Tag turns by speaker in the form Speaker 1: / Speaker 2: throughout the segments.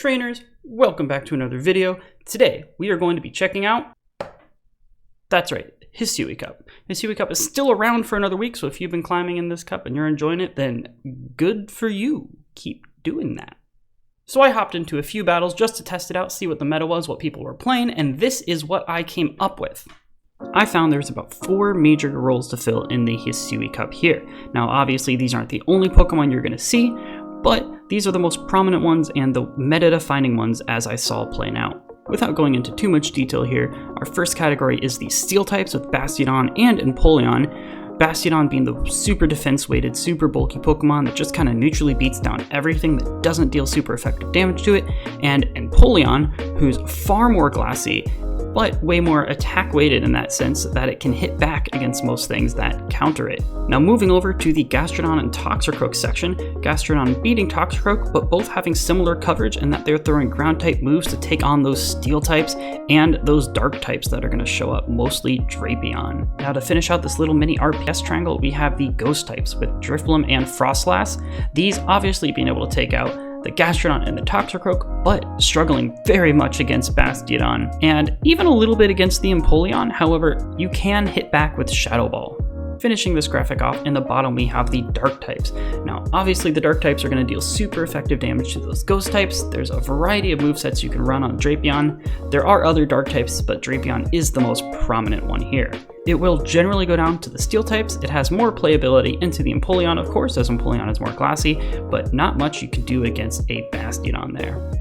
Speaker 1: Trainers, welcome back to another video. Today, we are going to be checking out, that's right, Hisui Cup. Hisui Cup is still around for another week, so if you've been climbing in this cup and you're enjoying it, then good for you. Keep doing that. So I hopped into a few battles just to test it out, see what the meta was, what people were playing, and this is what I came up with. I found there's about 4 major roles to fill in the Hisui Cup here. Now obviously these aren't the only Pokemon you're going to see, but these are the most prominent ones and the meta-defining ones as I saw playing out. Without going into too much detail here, our first category is the Steel types with Bastiodon and Empoleon. Bastiodon being the super defense-weighted, super bulky Pokemon that just kind of neutrally beats down everything that doesn't deal super effective damage to it, and Empoleon, who's far more glassy, but way more attack-weighted in that sense that it can hit back against most things that counter it. Now moving over to the Gastrodon and Toxicroak section, Gastrodon beating Toxicroak, but both having similar coverage in that they're throwing ground-type moves to take on those Steel types and those Dark types that are going to show up, mostly Drapion. Now to finish out this little mini RPS triangle, we have the Ghost types with Drifblim and Frostlass. These obviously being able to take out the Gastrodon and the Toxicroak, but struggling very much against Bastiodon, and even a little bit against the Empoleon. However, you can hit back with Shadow Ball. Finishing this graphic off, in the bottom we have the Dark types. Now obviously the Dark types are going to deal super effective damage to those Ghost types. There's a variety of movesets you can run on Drapion. There are other Dark types, but Drapion is the most prominent one here. It will generally go down to the Steel types. It has more playability into the Empoleon, of course, as Empoleon is more glassy, but not much you can do against a Bastiodon there.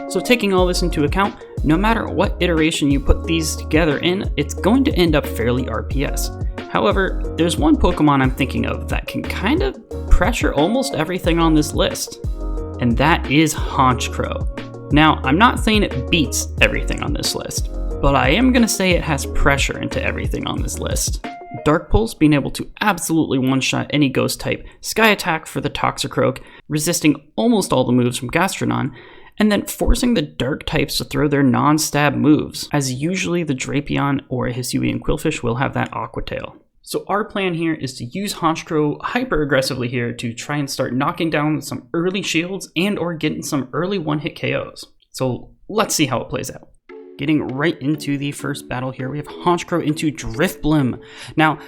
Speaker 1: So taking all this into account, no matter what iteration you put these together in, it's going to end up fairly RPS. However, there's one Pokemon I'm thinking of that can kind of pressure almost everything on this list, and that is Honchkrow. Now, I'm not saying it beats everything on this list, but I am going to say it has pressure into everything on this list. Dark Pulse being able to absolutely one-shot any Ghost type, Sky Attack for the Toxicroak, resisting almost all the moves from Gastrodon, and then forcing the Dark types to throw their non-stab moves, as usually the Drapion or Hisui and Qwilfish will have that Aqua Tail. So our plan here is to use Honchkrow hyper aggressively here to try and start knocking down some early shields and or getting some early one-hit KOs. So let's see how it plays out. Getting right into the first battle here, we have Honchkrow into Drifblim. Now,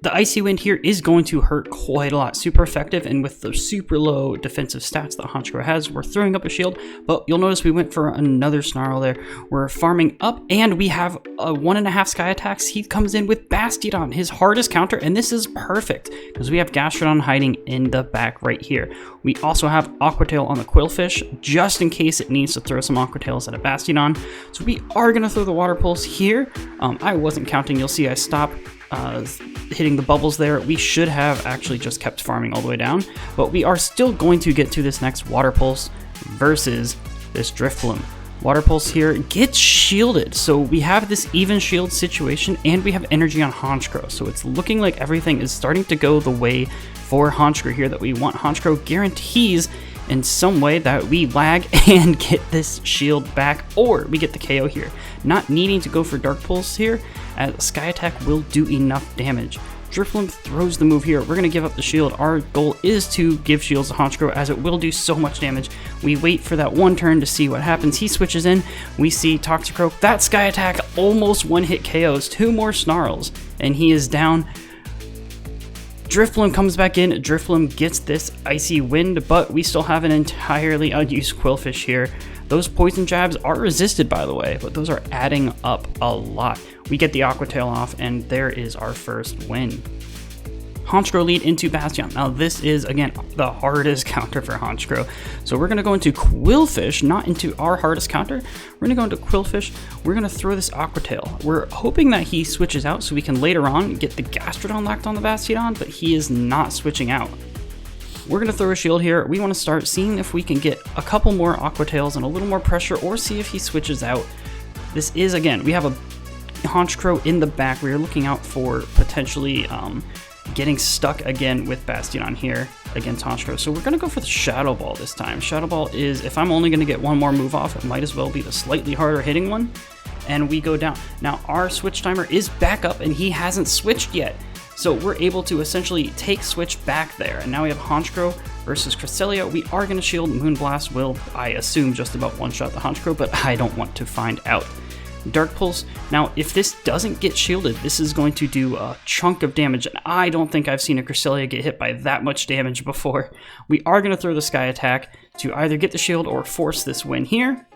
Speaker 1: the Icy Wind here is going to hurt quite a lot. Super effective, and with the super low defensive stats that Honchkrow has, we're throwing up a shield, but you'll notice we went for another Snarl there. We're farming up, and we have a 1.5 Sky Attacks. He comes in with Bastiodon, his hardest counter, and this is perfect, because we have Gastrodon hiding in the back right here. We also have Aqua Tail on the Qwilfish, just in case it needs to throw some Aqua Tails at a Bastiodon. So we are going to throw the Water Pulse here. I wasn't counting, you'll see I stopped hitting the bubbles there. We should have actually just kept farming all the way down, but we are still going to get to this next Water Pulse versus this Drifblim. Water Pulse here gets shielded, so we have this even shield situation, and we have energy on Honchkrow, so it's looking like everything is starting to go the way for Honchkrow here that we want. Honchkrow guarantees in some way that we lag and get this shield back, or we get the KO here. Not needing to go for Dark Pulse here, as Sky Attack will do enough damage. Drifblim throws the move here. We're going to give up the shield. Our goal is to give shields to Honchkrow, as it will do so much damage. We wait for that one turn to see what happens. He switches in. We see Toxicroak. That Sky Attack almost one-hit KOs. 2 more Snarls, and he is down. Drifblim comes back in. Drifblim gets this Icy Wind, but we still have an entirely unused Qwilfish here. Those poison jabs are resisted, by the way, but those are adding up a lot. We get the Aqua Tail off, and there is our first win. Honchkrow lead into Bastiodon. Now this is, again, the hardest counter for Honchkrow. So we're going to go into Qwilfish, not into our hardest counter. We're going to go into Qwilfish. We're going to throw this Aqua Tail. We're hoping that he switches out so we can later on get the Gastrodon locked on the Bastiodon, but he is not switching out. We're going to throw a shield here. We want to start seeing if we can get a couple more Aqua Tails and a little more pressure, or see if he switches out. This is, again, we have a Honchkrow in the back. We are looking out for potentially getting stuck again with Bastiodon here against Honchkrow. So we're going to go for the Shadow Ball this time. Shadow Ball is, if I'm only going to get one more move off, it might as well be the slightly harder hitting one. And we go down. Now our switch timer is back up, and he hasn't switched yet. So we're able to essentially take switch back there, and now we have Honchkrow versus Cresselia, we are going to shield. Moonblast will, I assume, just about one-shot the Honchkrow, but I don't want to find out. Dark Pulse, now if this doesn't get shielded, this is going to do a chunk of damage, and I don't think I've seen a Cresselia get hit by that much damage before. We are going to throw the Sky Attack to either get the shield or force this win here.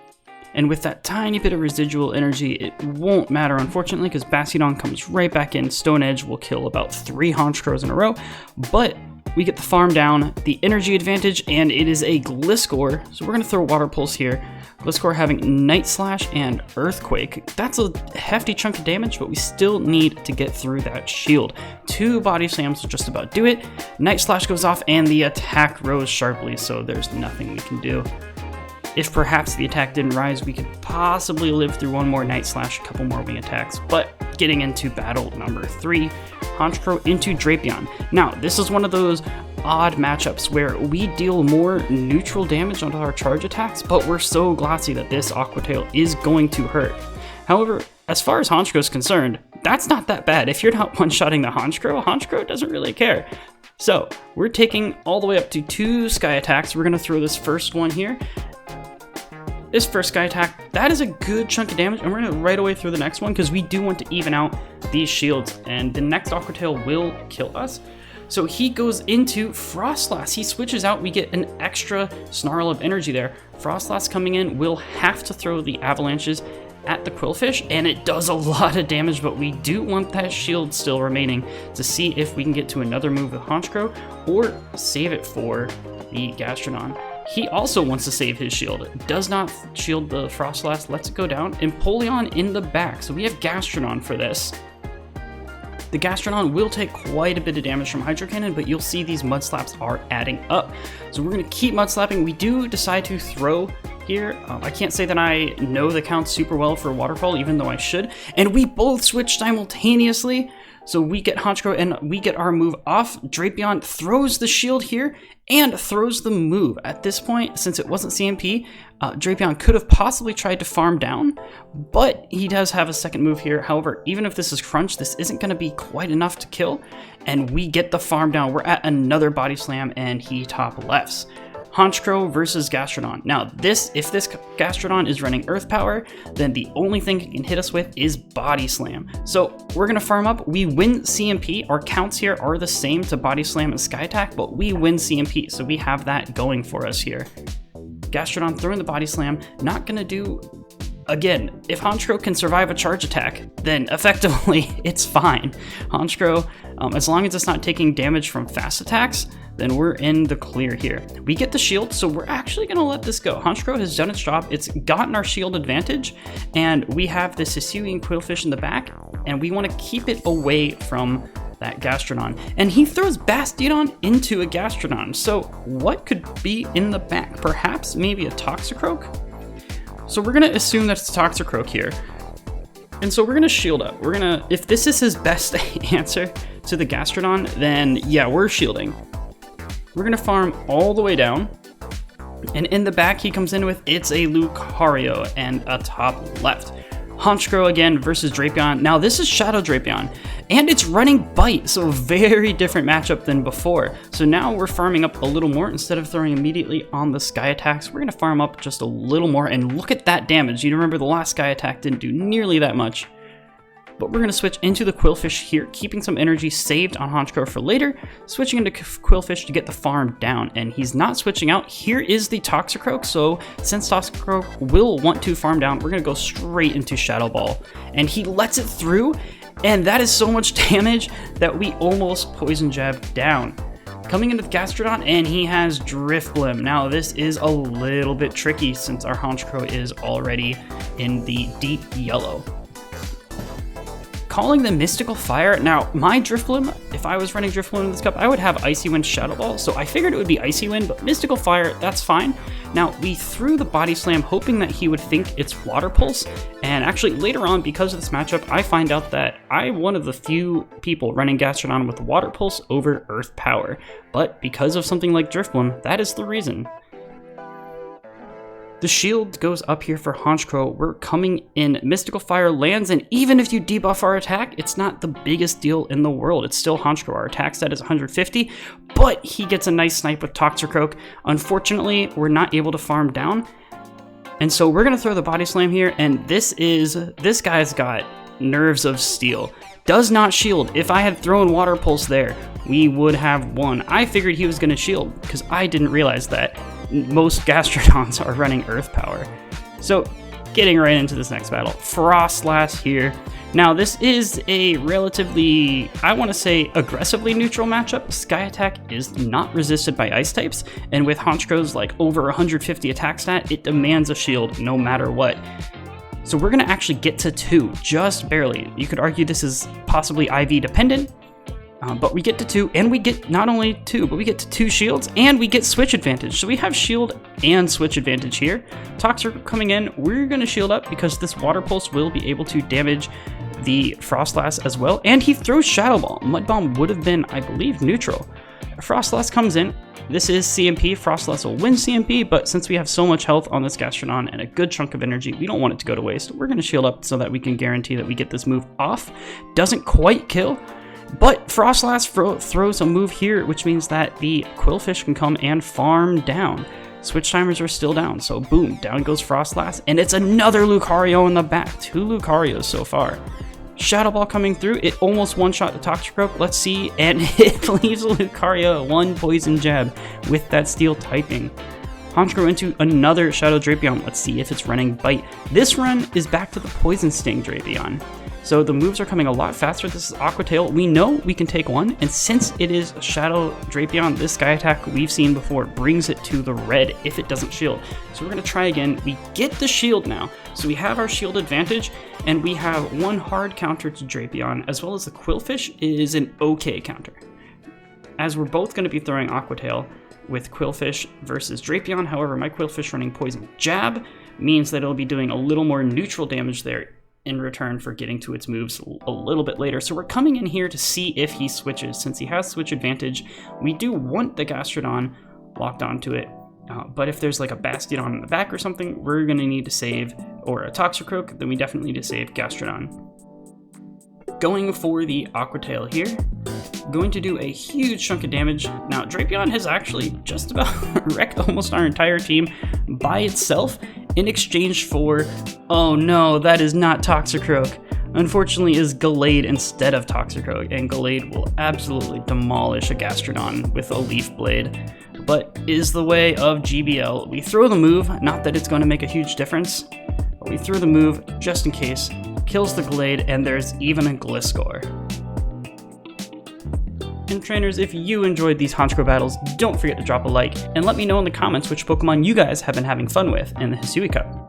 Speaker 1: And with that tiny bit of residual energy, it won't matter, unfortunately, because Bastiodon comes right back in. Stone Edge will kill about 3 Honchkrows in a row, but we get the farm down, the energy advantage, and it is a Gliscor, so we're going to throw Water Pulse here. Gliscor having Night Slash and Earthquake. That's a hefty chunk of damage, but we still need to get through that shield. 2 Body Slams will just about do it. Night Slash goes off, and the attack rose sharply, so there's nothing we can do. If perhaps the attack didn't rise, we could possibly live through one more Night Slash, a couple more wing attacks. But getting into battle number 3, Honchkrow into Drapion. Now, this is one of those odd matchups where we deal more neutral damage onto our charge attacks, but we're so glassy that this Aqua Tail is going to hurt. However, as far as Honchkrow is concerned, that's not that bad. If you're not one-shotting the Honchkrow doesn't really care. So, we're taking all the way up to 2 Sky Attacks. We're going to throw this first one here. This first Sky Attack, that is a good chunk of damage, and we're going to right away through the next one because we do want to even out these shields, and the next Aqua Tail will kill us. So he goes into Frostlass. He switches out. We get an extra Snarl of energy there. Frostlass coming in will have to throw the Avalanches at the Quillfish, and it does a lot of damage, but we do want that shield still remaining to see if we can get to another move with Honchkrow or save it for the Gastrodon. He also wants to save his shield. Does not shield the Frostlass, lets it go down. Empoleon in the back, so we have Gastrodon for this. The Gastrodon will take quite a bit of damage from Hydro Cannon, but you'll see these Mud Slaps are adding up. So we're going to keep Mud Slapping. We do decide to throw here. I can't say that I know the count super well for Waterfall, even though I should. And we both switch simultaneously. So we get Honchkrow and we get our move off. Drapion throws the shield here and throws the move. At this point, since it wasn't CMP, Drapion could have possibly tried to farm down, but he does have a second move here. However, even if this is Crunch, this isn't going to be quite enough to kill, and we get the farm down. We're at another Body Slam, and he top lefts. Honchkrow versus Gastrodon. Now, if this Gastrodon is running Earth Power, then the only thing it can hit us with is Body Slam. So we're going to farm up. We win CMP. Our counts here are the same to Body Slam and Sky Attack, but we win CMP, so we have that going for us here. Gastrodon throwing the Body Slam, not going to do... Again, if Honchkrow can survive a charge attack, then effectively it's fine. Honchkrow, as long as it's not taking damage from fast attacks, then we're in the clear here. We get the shield, so we're actually going to let this go. Honchkrow has done its job. It's gotten our shield advantage, and we have this Hisui and Quillfish in the back, and we want to keep it away from that Gastrodon. And he throws Bastiodon into a Gastrodon, so what could be in the back? Perhaps maybe a Toxicroak? So we're going to assume that it's Toxicroak here. And so we're going to shield up. We're going to, if this is his best answer to the Gastrodon, then yeah, we're shielding. We're going to farm all the way down. And in the back, he comes in with, it's a Lucario and a top left. Honchkrow again versus Drapion. Now this is Shadow Drapion, and it's running Bite, so a very different matchup than before. So now we're farming up a little more. Instead of throwing immediately on the Sky Attacks, we're going to farm up just a little more, and look at that damage. You remember the last Sky Attack didn't do nearly that much. But we're going to switch into the Quillfish here, keeping some energy saved on Honchkrow for later, switching into Quillfish to get the farm down, and he's not switching out. Here is the Toxicroak, so since Toxicroak will want to farm down, we're going to go straight into Shadow Ball, and he lets it through, and that is so much damage that we almost Poison Jab down. Coming into the Gastrodon, and he has Drifblim. Now this is a little bit tricky since our Honchkrow is already in the deep yellow. Calling the Mystical Fire. Now, my Drifblim, if I was running Drifblim in this cup, I would have Icy Wind Shadow Ball, so I figured it would be Icy Wind, but Mystical Fire, that's fine. Now, we threw the Body Slam hoping that he would think it's Water Pulse, and actually later on, because of this matchup, I find out that I'm one of the few people running Gastrodon with Water Pulse over Earth Power, but because of something like Drifblim, that is the reason. The shield goes up here for Honchkrow. We're coming in. Mystical Fire lands, and even if you debuff our attack, it's not the biggest deal in the world. It's still Honchkrow. Our attack stat is 150, but he gets a nice snipe with Toxicroak. Unfortunately, we're not able to farm down, and so we're gonna throw the Body Slam here, and this guy's got nerves of steel. Does not shield. If I had thrown Water Pulse there, we would have won. I figured he was gonna shield, because I didn't realize that most Gastrodons are running Earth Power. So, getting right into this next battle. Frostlass here. Now, this is a relatively, I want to say, aggressively neutral matchup. Sky Attack is not resisted by Ice types, and with Honchkrow's like over 150 attack stat, it demands a shield no matter what. So we're going to actually get to 2, just barely. You could argue this is possibly IV dependent, but we get to 2, and we get not only 2, but we get to 2 shields, and we get switch advantage. So we have shield and switch advantage here. Toxic coming in, we're going to shield up because this Water Pulse will be able to damage the Frostlass as well, and he throws Shadow Ball. Mud Bomb would have been, I believe, neutral. Frostlass comes in. This is CMP. Frostlass will win CMP, but since we have so much health on this Gastrodon and a good chunk of energy, we don't want it to go to waste. We're going to shield up so that we can guarantee that we get this move off. Doesn't quite kill, but Frostlass throws a move here, which means that the Quillfish can come and farm down. Switch timers are still down, so boom, down goes Frostlass, and it's another Lucario in the back. 2 Lucarios so far. Shadow Ball coming through, it almost one-shot the Toxicroak, let's see, and it leaves Lucario 1 poison jab with that steel typing. Honchkrow into another Shadow Drapion, let's see if it's running Bite. This run is back to the Poison Sting Drapion. So the moves are coming a lot faster. This is Aqua Tail. We know we can take 1, and since it is Shadow Drapion, this Sky Attack we've seen before brings it to the red if it doesn't shield. So we're going to try again. We get the shield now, so we have our shield advantage, and we have 1 hard counter to Drapion, as well as the Quillfish is an okay counter. As we're both going to be throwing Aqua Tail with Quillfish versus Drapion, however, my Quillfish running Poison Jab means that it'll be doing a little more neutral damage there in return for getting to its moves a little bit later. So we're coming in here to see if he switches. Since he has switch advantage, we do want the Gastrodon locked onto it, but if there's like a Bastiodon in the back or something, we're going to need to save, or a Toxicroak, then we definitely need to save Gastrodon. Going for the Aqua Tail here, going to do a huge chunk of damage. Now, Drapion has actually just about wrecked almost our entire team by itself in exchange for, oh no, that is not Toxicroak. Unfortunately, is Gallade instead of Toxicroak, and Gallade will absolutely demolish a Gastrodon with a Leaf Blade, but is the way of GBL. We throw the move, not that it's going to make a huge difference, but we throw the move just in case, kills the Gallade, and there's even a Gliscor. And trainers, if you enjoyed these Honchkrow battles, don't forget to drop a like, and let me know in the comments which Pokemon you guys have been having fun with in the Hisui Cup.